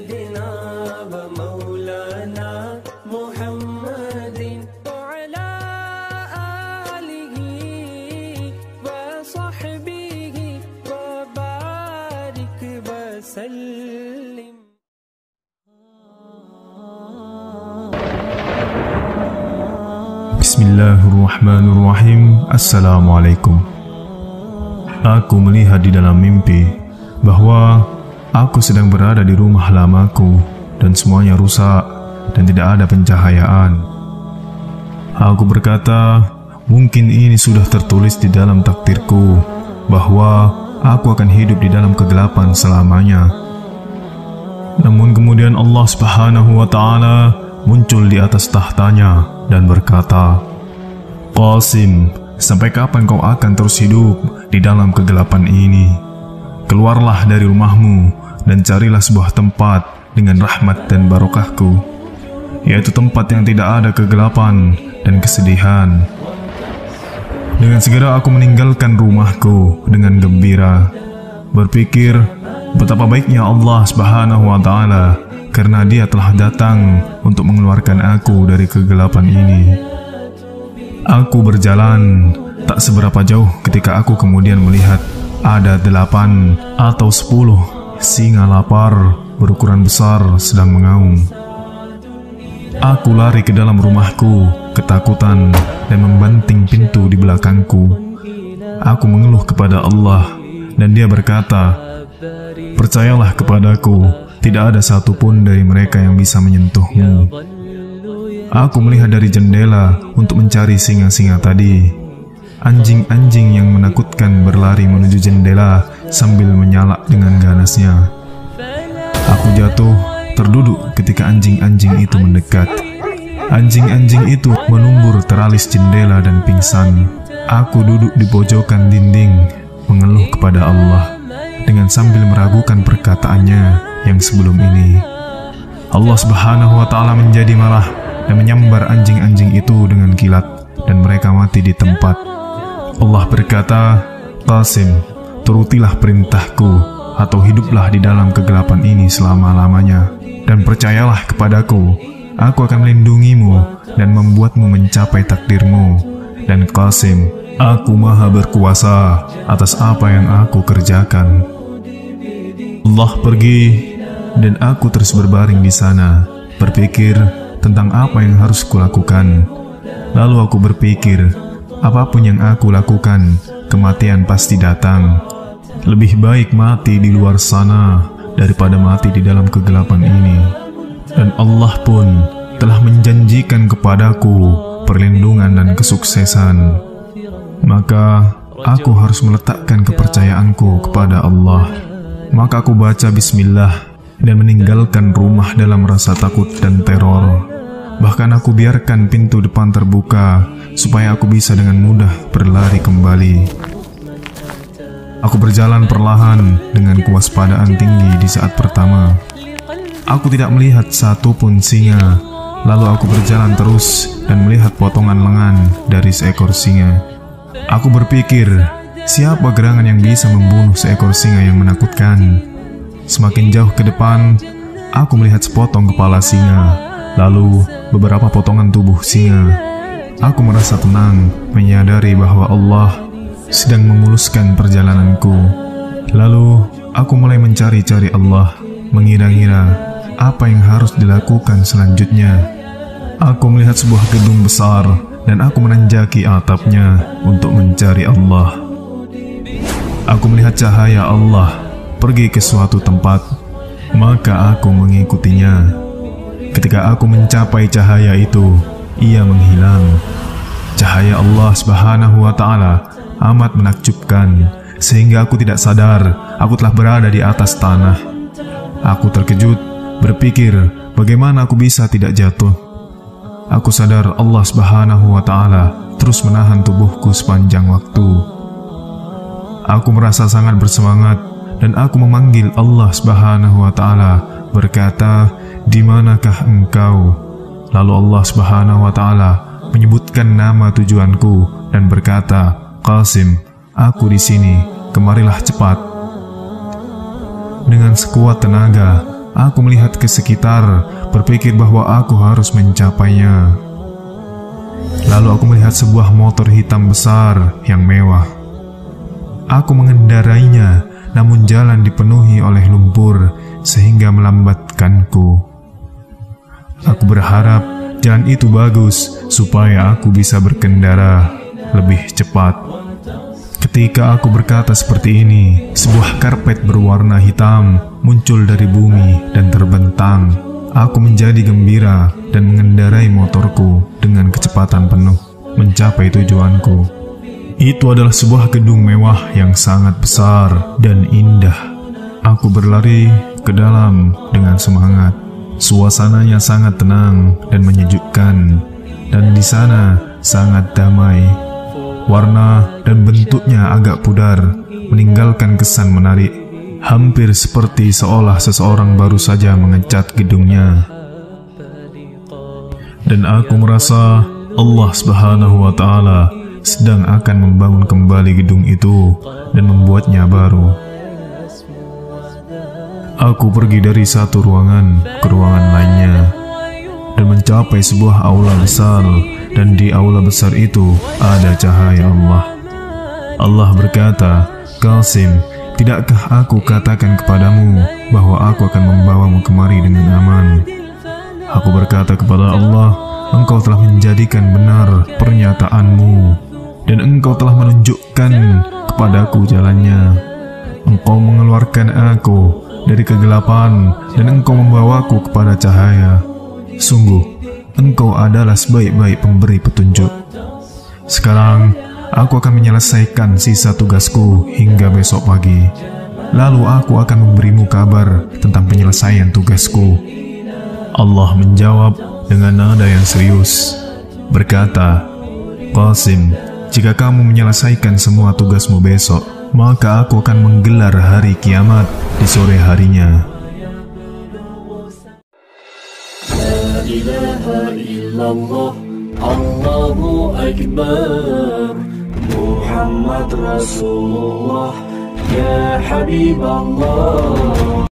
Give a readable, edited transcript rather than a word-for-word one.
سيدنا ومولانا محمد وعلى آله وصحبه وبارك وسلم. Bismillahirrahmanirrahim. Assalamualaikum. Aku melihat di dalam mimpi bahwa aku sedang berada di rumah lamaku dan semuanya rusak dan tidak ada pencahayaan. Aku berkata, mungkin ini sudah tertulis di dalam takdirku bahwa aku akan hidup di dalam kegelapan selamanya. Namun kemudian Allah Subhanahu wa Ta'ala muncul di atas tahtanya dan berkata, Qasim, sampai kapan kau akan terus hidup di dalam kegelapan ini? Keluarlah dari rumahmu dan carilah sebuah tempat dengan rahmat dan barokahku, yaitu tempat yang tidak ada kegelapan dan kesedihan. Dengan segera aku meninggalkan rumahku dengan gembira, berpikir betapa baiknya Allah Subhanahu wa Ta'ala karena Dia telah datang untuk mengeluarkan aku dari kegelapan ini. Aku berjalan tak seberapa jauh ketika aku kemudian melihat ada 8 atau 10 singa lapar berukuran besar sedang mengaum. Aku lari ke dalam rumahku ketakutan dan membanting pintu di belakangku. Aku mengeluh kepada Allah dan Dia berkata, percayalah kepadaku, tidak ada satupun dari mereka yang bisa menyentuhmu. Aku melihat dari jendela untuk mencari singa-singa tadi. Anjing-anjing yang menakutkan berlari menuju jendela sambil menyalak dengan ganasnya. Aku jatuh terduduk ketika anjing-anjing itu mendekat. Anjing-anjing itu menumbur teralis jendela dan pingsan. Aku duduk di pojokan dinding mengeluh kepada Allah dengan sambil meragukan perkataannya yang sebelum ini. Allah Subhanahu wa Ta'ala menjadi marah dan menyambar anjing-anjing itu dengan kilat dan mereka mati di tempat. Allah berkata, Qasim, turutilah perintahku atau hiduplah di dalam kegelapan ini selama-lamanya dan percayalah kepadaku, aku akan melindungimu dan membuatmu mencapai takdirmu. Dan Qasim, aku maha berkuasa atas apa yang aku kerjakan. Allah pergi dan aku terus berbaring di sana, berpikir tentang apa yang harus kulakukan. Lalu aku berpikir, apapun yang aku lakukan, kematian pasti datang. Lebih baik mati di luar sana daripada mati di dalam kegelapan ini. Dan Allah pun telah menjanjikan kepadaku perlindungan dan kesuksesan. Maka aku harus meletakkan kepercayaanku kepada Allah. Maka aku baca bismillah dan meninggalkan rumah dalam rasa takut dan teror. Bahkan aku biarkan pintu depan terbuka supaya aku bisa dengan mudah berlari kembali. Aku berjalan perlahan dengan kewaspadaan tinggi di saat pertama. Aku tidak melihat satupun singa. Lalu aku berjalan terus dan melihat potongan lengan dari seekor singa. Aku berpikir, siapa gerangan yang bisa membunuh seekor singa yang menakutkan? Semakin jauh ke depan, aku melihat sepotong kepala singa, lalu beberapa potongan tubuh singa. Aku merasa tenang, menyadari bahwa Allah sedang memuluskan perjalananku. Lalu, aku mulai mencari-cari Allah, mengira-ngira apa yang harus dilakukan selanjutnya. Aku melihat sebuah gedung besar, dan aku menanjaki atapnya untuk mencari Allah. Aku melihat cahaya Allah pergi ke suatu tempat, maka aku mengikutinya. Ketika aku mencapai cahaya itu, ia menghilang. Cahaya Allah Subhanahu wa Ta'ala amat menakjubkan, sehingga aku tidak sadar aku telah berada di atas tanah. Aku terkejut, berpikir bagaimana aku bisa tidak jatuh. Aku sadar Allah Subhanahu wa Ta'ala terus menahan tubuhku sepanjang waktu. Aku merasa sangat bersemangat dan aku memanggil Allah Subhanahu wa Ta'ala, berkata, "Di manakah engkau?" Lalu Allah Subhanahu wa Ta'ala menyebutkan nama tujuanku dan berkata, "Qasim, aku di sini, kemarilah cepat." Dengan sekuat tenaga, aku melihat ke sekitar, berpikir bahwa aku harus mencapainya. Lalu aku melihat sebuah motor hitam besar yang mewah. Aku mengendarainya, namun jalan dipenuhi oleh lumpur sehingga melambatkanku. Aku berharap jalan itu bagus supaya aku bisa berkendara lebih cepat. Ketika aku berkata seperti ini, sebuah karpet berwarna hitam muncul dari bumi dan terbentang. Aku menjadi gembira dan mengendarai motorku dengan kecepatan penuh mencapai tujuanku. Itu adalah sebuah gedung mewah yang sangat besar dan indah. Aku berlari ke dalam dengan semangat. Suasananya sangat tenang dan menyejukkan, dan di sana sangat damai. Warna dan bentuknya agak pudar, meninggalkan kesan menarik, hampir seperti seolah seseorang baru saja mengecat gedungnya. Dan aku merasa Allah Subhanahu wa Ta'ala sedang akan membangun kembali gedung itu dan membuatnya baru. Aku pergi dari satu ruangan ke ruangan lainnya dan mencapai sebuah aula besar, dan di aula besar itu ada cahaya Allah. Allah berkata, "Qasim, tidakkah aku katakan kepadamu bahwa aku akan membawamu kemari dengan aman?" Aku berkata kepada Allah, "Engkau telah menjadikan benar pernyataanmu, dan Engkau telah menunjukkan kepadaku jalannya. Engkau mengeluarkan aku dari kegelapan, dan Engkau membawaku kepada cahaya. Sungguh, Engkau adalah sebaik-baik pemberi petunjuk. Sekarang, aku akan menyelesaikan sisa tugasku hingga besok pagi. Lalu aku akan memberimu kabar tentang penyelesaian tugasku." Allah menjawab dengan nada yang serius, berkata, "Qasim, jika kamu menyelesaikan semua tugasmu besok, maka aku akan menggelar hari kiamat di sore harinya." La ilaha illallah, Allahu Akbar, Muhammad Rasulullah, Ya Habib Allah.